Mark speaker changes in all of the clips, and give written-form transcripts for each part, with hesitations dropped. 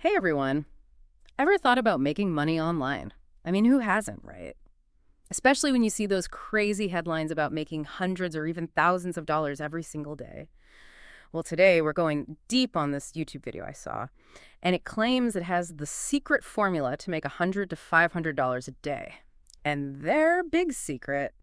Speaker 1: Hey everyone. Ever thought about making money online? I mean, who hasn't, right? Especially when you see those crazy headlines about making hundreds or even thousands of dollars every single day. Well, today we're going deep on this YouTube video I saw, and it claims it has the secret formula to make $100 to $500 a day. And their big secret,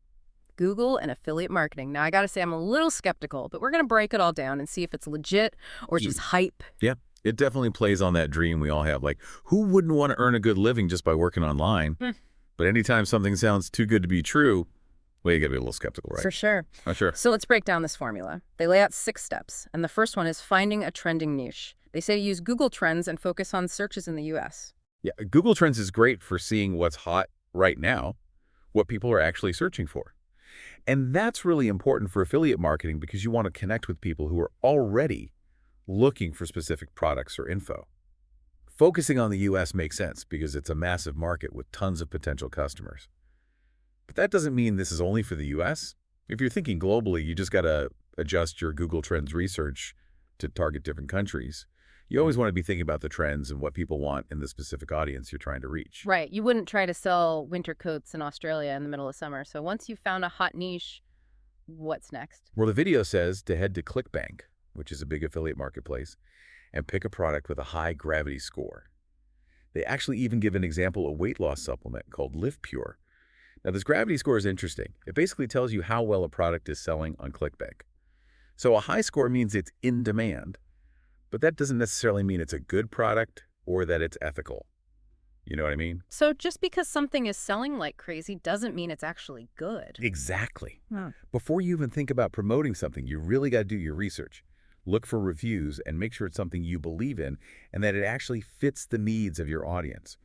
Speaker 1: Google and affiliate marketing. Now, I gotta say, I'm a little skeptical, but we're gonna break it all down and see if it's legit or just hype.
Speaker 2: Yeah, it definitely plays on that dream we all have. Like, who wouldn't want to earn a good living just by working online? But anytime something sounds too good to be true, well, you got to be a little skeptical, right?
Speaker 1: For sure.
Speaker 2: Sure.
Speaker 1: So let's break down this formula. They lay out 6 steps, and the first one is finding a trending niche. They say to use Google Trends and focus on searches in the US.
Speaker 2: Yeah, Google Trends is great for seeing what's hot right now, what people are actually searching for. And that's really important for affiliate marketing because you want to connect with people who are already looking for specific products or info. Focusing on the US makes sense because it's a massive market with tons of potential customers. But that doesn't mean this is only for the US. If you're thinking globally, you just got to adjust your Google Trends research to target different countries. You always want to be thinking about the trends and what people want in the specific audience you're trying to reach.
Speaker 1: Right. You wouldn't try to sell winter coats in Australia in the middle of summer. So once you've found a hot niche, what's next?
Speaker 2: Well, the video says to head to ClickBank, which is a big affiliate marketplace, and pick a product with a high gravity score. They actually even give an example of weight loss supplement called Live Pure. Now, this gravity score is interesting. It basically tells you how well a product is selling on ClickBank. So a high score means it's in demand, but that doesn't necessarily mean it's a good product or that it's ethical. You know what I mean?
Speaker 1: So just because something is selling like crazy doesn't mean it's actually good.
Speaker 2: Exactly.
Speaker 1: Oh.
Speaker 2: Before you even think about promoting something, you really got to do your research. Look for reviews and make sure it's something you believe in and that it actually fits the needs of your audience.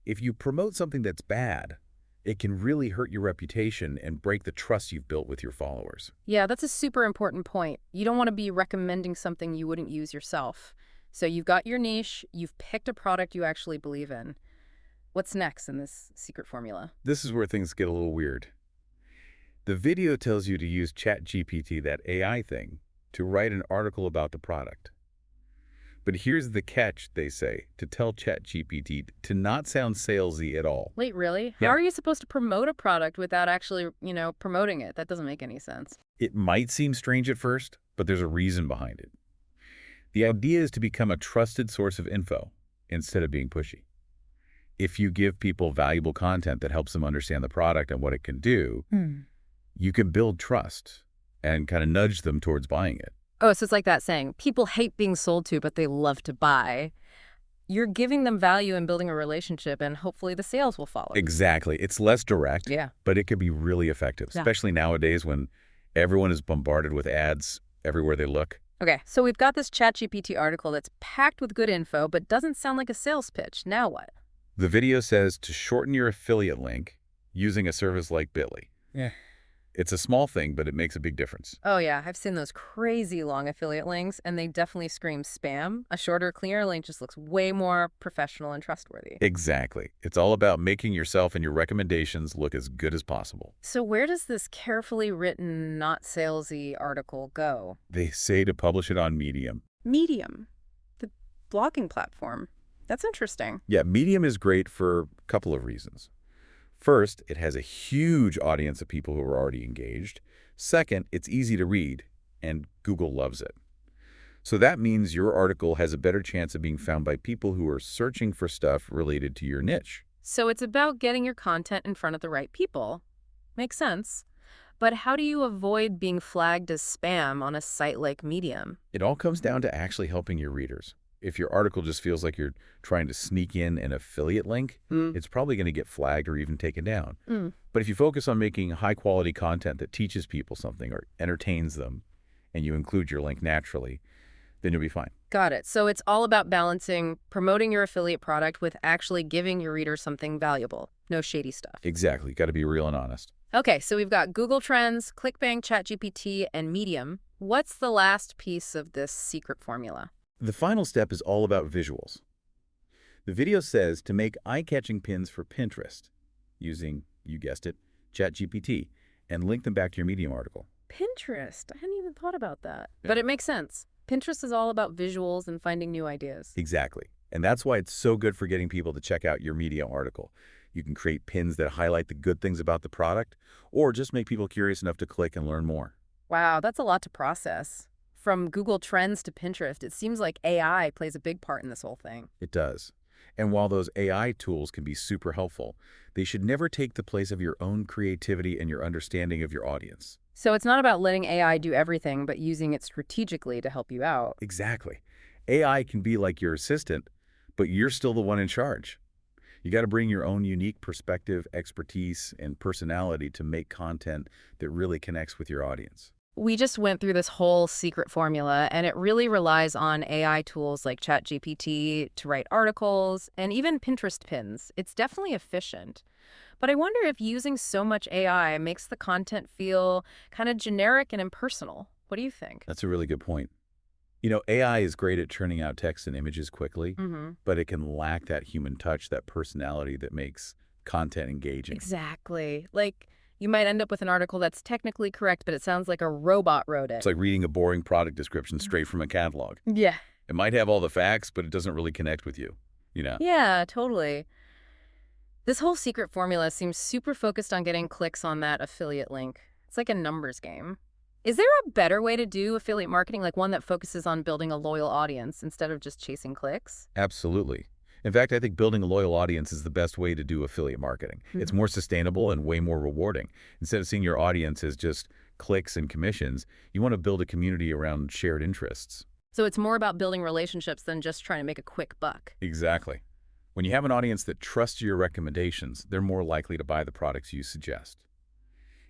Speaker 2: If you promote something that's bad, it can really hurt your reputation and break the trust you've built with your followers.
Speaker 1: Yeah, that's a super important point. You don't want to be recommending something you wouldn't use yourself. So you've got your niche, you've picked a product you actually believe in. What's next in this secret formula?
Speaker 2: This is where things get a little weird. The video tells you to use ChatGPT, that AI thing, to write an article about the product. But here's the catch, they say, to tell ChatGPT to not sound salesy at all.
Speaker 1: Wait, really?
Speaker 2: Yeah.
Speaker 1: How are you supposed to promote a product without actually, promoting it? That doesn't make any sense.
Speaker 2: It might seem strange at first, but there's a reason behind it. The idea is to become a trusted source of info instead of being pushy. If you give people valuable content that helps them understand the product and what it can do, you can build trust and kind of nudge them towards buying it.
Speaker 1: Oh, so it's like that saying, people hate being sold to, but they love to buy. You're giving them value and building a relationship, and hopefully the sales will follow.
Speaker 2: Exactly. It's less direct,
Speaker 1: Yeah.
Speaker 2: but it can be really effective,
Speaker 1: Yeah.
Speaker 2: especially nowadays when everyone is bombarded with ads everywhere they look.
Speaker 1: Okay, so we've got this ChatGPT article that's packed with good info, but doesn't sound like a sales pitch. Now what?
Speaker 2: The video says to shorten your affiliate link using a service like Bitly.
Speaker 1: Yeah.
Speaker 2: It's a small thing, but it makes a big difference.
Speaker 1: Oh, yeah, I've seen those crazy long affiliate links, and they definitely scream spam. A shorter, cleaner link just looks way more professional and trustworthy.
Speaker 2: Exactly. It's all about making yourself and your recommendations look as good as possible.
Speaker 1: So where does this carefully written, not salesy article go?
Speaker 2: They say to publish it on Medium.
Speaker 1: Medium, the blogging platform. That's interesting.
Speaker 2: Yeah, Medium is great for a couple of reasons. First, it has a huge audience of people who are already engaged. Second, it's easy to read, and Google loves it. So that means your article has a better chance of being found by people who are searching for stuff related to your niche.
Speaker 1: So it's about getting your content in front of the right people. Makes sense. But how do you avoid being flagged as spam on a site like Medium?
Speaker 2: It all comes down to actually helping your readers. If your article just feels like you're trying to sneak in an affiliate link, it's probably going to get flagged or even taken down. But if you focus on making high-quality content that teaches people something or entertains them, and you include your link naturally, then you'll be fine.
Speaker 1: Got it. So it's all about balancing promoting your affiliate product with actually giving your readers something valuable. No shady stuff.
Speaker 2: Exactly. Got to be real and honest.
Speaker 1: Okay, so we've got Google Trends, ClickBank, ChatGPT, and Medium. What's the last piece of this secret formula?
Speaker 2: The final step is all about visuals. The video says to make eye-catching pins for Pinterest using, you guessed it, ChatGPT, and link them back to your Medium article.
Speaker 1: Pinterest. I hadn't even thought about that. But it makes sense. Pinterest is all about visuals and finding new ideas.
Speaker 2: Exactly. And that's why it's so good for getting people to check out your Medium article. You can create pins that highlight the good things about the product, or just make people curious enough to click and learn more.
Speaker 1: Wow, that's a lot to process. From Google Trends to Pinterest, it seems like AI plays a big part in this whole thing.
Speaker 2: It does. And while those AI tools can be super helpful, they should never take the place of your own creativity and your understanding of your audience.
Speaker 1: So it's not about letting AI do everything, but using it strategically to help you out.
Speaker 2: Exactly. AI can be like your assistant, but you're still the one in charge. You got to bring your own unique perspective, expertise, and personality to make content that really connects with your audience.
Speaker 1: We just went through this whole secret formula, and it really relies on AI tools like ChatGPT to write articles and even Pinterest pins. It's definitely efficient. But I wonder if using so much AI makes the content feel kind of generic and impersonal. What do you think?
Speaker 2: That's a really good point. AI is great at churning out text and images quickly,
Speaker 1: Mm-hmm.
Speaker 2: but it can lack that human touch, that personality that makes content engaging.
Speaker 1: Exactly. Like, you might end up with an article that's technically correct, but it sounds like a robot wrote
Speaker 2: It's
Speaker 1: it.
Speaker 2: like reading a boring product description straight from a catalog.
Speaker 1: Yeah.
Speaker 2: It might have all the facts, but it doesn't really connect with you.
Speaker 1: Yeah, totally. This whole secret formula seems super focused on getting clicks on that affiliate link. It's like a numbers game. Is there a better way to do affiliate marketing, like one that focuses on building a loyal audience instead of just chasing clicks?
Speaker 2: Absolutely. In fact, I think building a loyal audience is the best way to do affiliate marketing. It's more sustainable and way more rewarding. Instead of seeing your audience as just clicks and commissions, you want to build a community around shared interests.
Speaker 1: So it's more about building relationships than just trying to make a quick buck.
Speaker 2: Exactly. When you have an audience that trusts your recommendations, they're more likely to buy the products you suggest.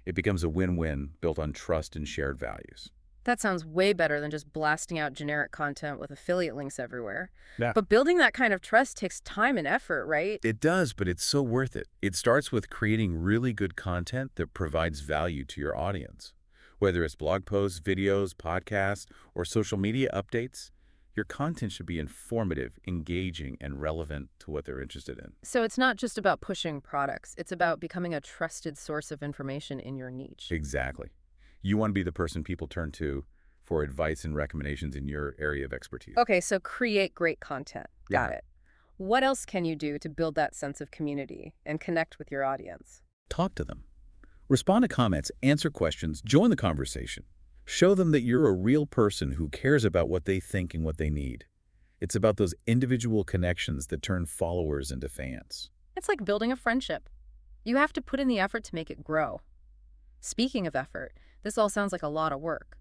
Speaker 2: It becomes a win-win built on trust and shared values.
Speaker 1: That sounds way better than just blasting out generic content with affiliate links everywhere.
Speaker 2: Yeah.
Speaker 1: But building that kind of trust takes time and effort, right?
Speaker 2: It does, but it's so worth it. It starts with creating really good content that provides value to your audience. Whether it's blog posts, videos, podcasts, or social media updates, your content should be informative, engaging, and relevant to what they're interested in.
Speaker 1: So it's not just about pushing products. It's about becoming a trusted source of information in your niche.
Speaker 2: Exactly. You want to be the person people turn to for advice and recommendations in your area of expertise.
Speaker 1: Okay, so create great content. Got
Speaker 2: Yeah.
Speaker 1: it. What else can you do to build that sense of community and connect with your audience?
Speaker 2: Talk to them. Respond to comments, answer questions, join the conversation. Show them that you're a real person who cares about what they think and what they need. It's about those individual connections that turn followers into fans.
Speaker 1: It's like building a friendship. You have to put in the effort to make it grow. Speaking of effort, this all sounds like a lot of work.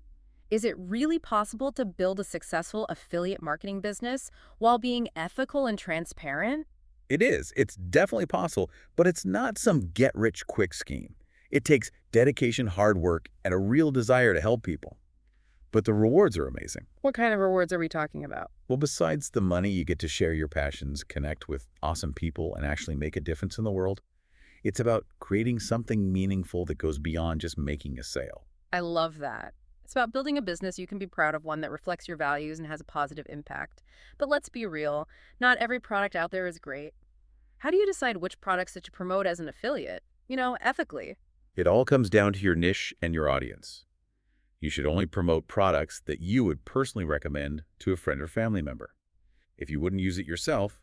Speaker 1: Is it really possible to build a successful affiliate marketing business while being ethical and transparent?
Speaker 2: It is. It's definitely possible, but it's not some get-rich-quick scheme. It takes dedication, hard work, and a real desire to help people. But the rewards are amazing.
Speaker 1: What kind of rewards are we talking about?
Speaker 2: Well, besides the money, you get to share your passions, connect with awesome people, and actually make a difference in the world. It's about creating something meaningful that goes beyond just making a sale.
Speaker 1: I love that. It's about building a business you can be proud of, one that reflects your values and has a positive impact. But let's be real, not every product out there is great. How do you decide which products that you promote as an affiliate? Ethically.
Speaker 2: It all comes down to your niche and your audience. You should only promote products that you would personally recommend to a friend or family member. If you wouldn't use it yourself,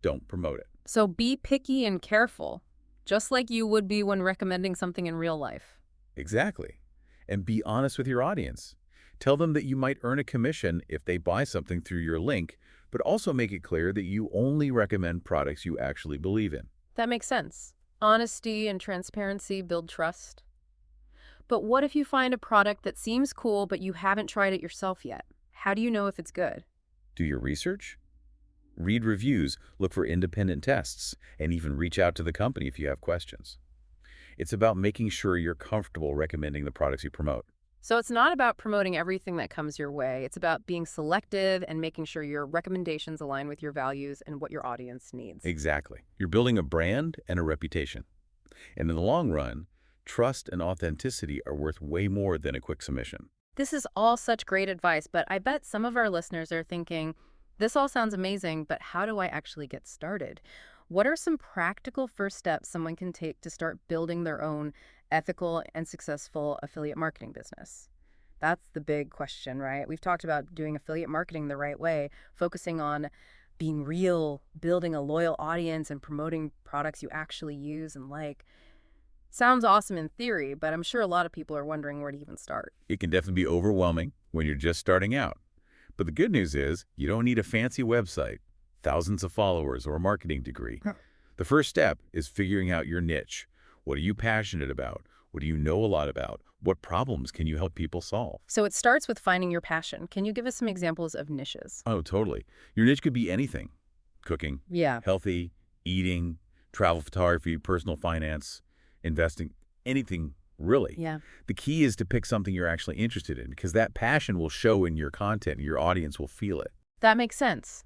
Speaker 2: don't promote it.
Speaker 1: So be picky and careful, just like you would be when recommending something in real life.
Speaker 2: Exactly. And be honest with your audience. Tell them that you might earn a commission if they buy something through your link, but also make it clear that you only recommend products you actually believe in.
Speaker 1: That makes sense. Honesty and transparency build trust. But what if you find a product that seems cool, but you haven't tried it yourself yet? How do you know if it's good?
Speaker 2: Do your research. Read reviews, look for independent tests, and even reach out to the company if you have questions. It's about making sure you're comfortable recommending the products you promote.
Speaker 1: So it's not about promoting everything that comes your way. It's about being selective and making sure your recommendations align with your values and what your audience needs.
Speaker 2: Exactly. You're building a brand and a reputation. And in the long run, trust and authenticity are worth way more than a quick submission.
Speaker 1: This is all such great advice, but I bet some of our listeners are thinking, this all sounds amazing, but how do I actually get started? What are some practical first steps someone can take to start building their own ethical and successful affiliate marketing business? That's the big question, right? We've talked about doing affiliate marketing the right way, focusing on being real, building a loyal audience, and promoting products you actually use and like. Sounds awesome in theory, but I'm sure a lot of people are wondering where to even start.
Speaker 2: It can definitely be overwhelming when you're just starting out. But the good news is you don't need a fancy website, thousands of followers, or a marketing degree.
Speaker 1: Huh.
Speaker 2: The first step is figuring out your niche. What are you passionate about? What do you know a lot about? What problems can you help people solve?
Speaker 1: So it starts with finding your passion. Can you give us some examples of niches?
Speaker 2: Oh, totally. Your niche could be anything. Cooking,
Speaker 1: Yeah.
Speaker 2: healthy, eating, travel photography, personal finance, investing, anything really.
Speaker 1: Yeah.
Speaker 2: The key is to pick something you're actually interested in because that passion will show in your content and your audience will feel it.
Speaker 1: That makes sense.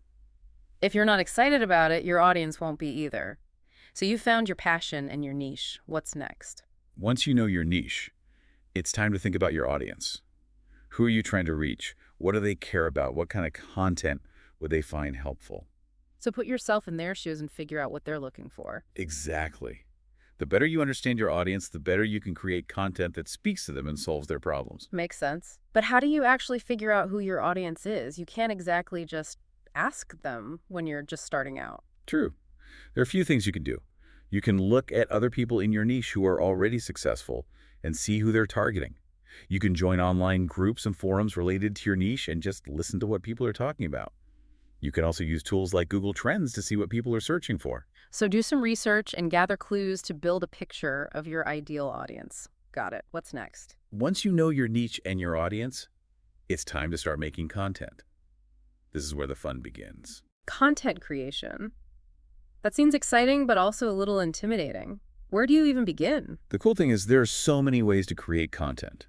Speaker 1: If you're not excited about it, your audience won't be either. So you found your passion and your niche. What's next?
Speaker 2: Once you know your niche, it's time to think about your audience. Who are you trying to reach? What do they care about? What kind of content would they find helpful?
Speaker 1: So put yourself in their shoes and figure out what they're looking for.
Speaker 2: Exactly. The better you understand your audience, the better you can create content that speaks to them and solves their problems.
Speaker 1: Makes sense. But how do you actually figure out who your audience is? You can't exactly just ask them when you're just starting out.
Speaker 2: True. There are a few things you can do. You can look at other people in your niche who are already successful and see who they're targeting. You can join online groups and forums related to your niche and just listen to what people are talking about. You can also use tools like Google Trends to see what people are searching for.
Speaker 1: So do some research and gather clues to build a picture of your ideal audience. Got it. What's next?
Speaker 2: Once you know your niche and your audience, it's time to start making content. This is where the fun begins.
Speaker 1: Content creation. That seems exciting, but also a little intimidating. Where do you even begin?
Speaker 2: The cool thing is there are so many ways to create content.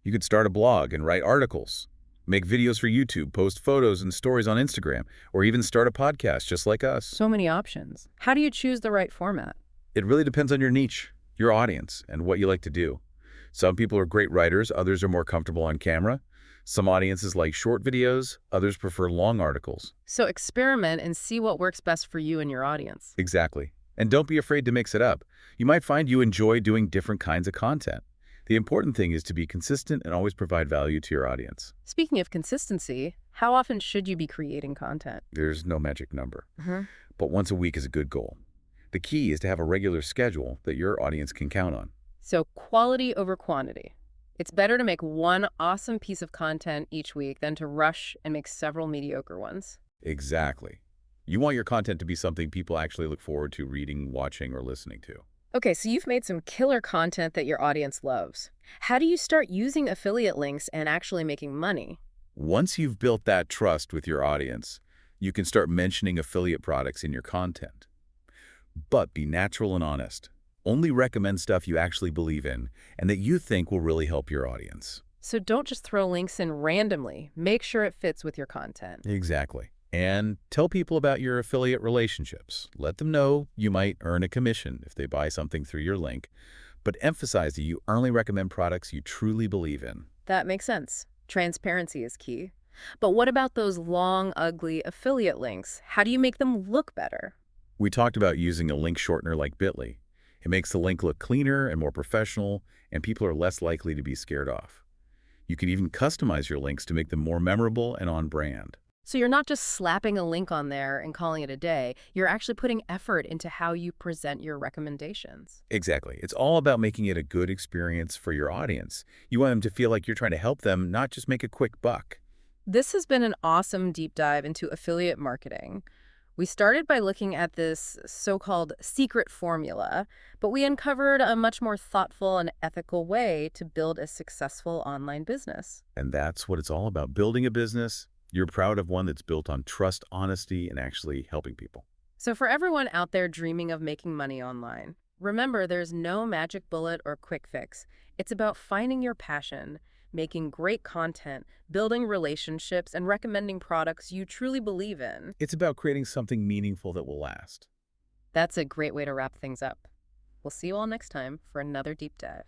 Speaker 2: You could start a blog and write articles, make videos for YouTube, post photos and stories on Instagram, or even start a podcast just like us.
Speaker 1: So many options. How do you choose the right format?
Speaker 2: It really depends on your niche, your audience, and what you like to do. Some people are great writers, others are more comfortable on camera. Some audiences like short videos, others prefer long articles.
Speaker 1: So experiment and see what works best for you and your audience.
Speaker 2: Exactly. And don't be afraid to mix it up. You might find you enjoy doing different kinds of content. The important thing is to be consistent and always provide value to your audience.
Speaker 1: Speaking of consistency, how often should you be creating content?
Speaker 2: There's no magic number, but once a week is a good goal. The key is to have a regular schedule that your audience can count on.
Speaker 1: So quality over quantity. It's better to make one awesome piece of content each week than to rush and make several mediocre ones.
Speaker 2: Exactly. You want your content to be something people actually look forward to reading, watching, or listening to.
Speaker 1: Okay, so you've made some killer content that your audience loves. How do you start using affiliate links and actually making money?
Speaker 2: Once you've built that trust with your audience, you can start mentioning affiliate products in your content. But be natural and honest. Only recommend stuff you actually believe in and that you think will really help your audience.
Speaker 1: So don't just throw links in randomly. Make sure it fits with your content.
Speaker 2: Exactly. And tell people about your affiliate relationships. Let them know you might earn a commission if they buy something through your link, but emphasize that you only recommend products you truly believe in.
Speaker 1: That makes sense. Transparency is key. But what about those long, ugly affiliate links? How do you make them look better?
Speaker 2: We talked about using a link shortener like Bitly. It makes the link look cleaner and more professional, and people are less likely to be scared off. You can even customize your links to make them more memorable and on brand.
Speaker 1: So you're not just slapping a link on there and calling it a day. You're actually putting effort into how you present your recommendations.
Speaker 2: Exactly. It's all about making it a good experience for your audience. You want them to feel like you're trying to help them, not just make a quick buck.
Speaker 1: This has been an awesome deep dive into affiliate marketing. We started by looking at this so-called secret formula, but we uncovered a much more thoughtful and ethical way to build a successful online business.
Speaker 2: And that's what it's all about, building a business. You're proud of one that's built on trust, honesty, and actually helping people.
Speaker 1: So for everyone out there dreaming of making money online, remember there's no magic bullet or quick fix. It's about finding your passion, making great content, building relationships, and recommending products you truly believe in.
Speaker 2: It's about creating something meaningful that will last.
Speaker 1: That's a great way to wrap things up. We'll see you all next time for another deep dive.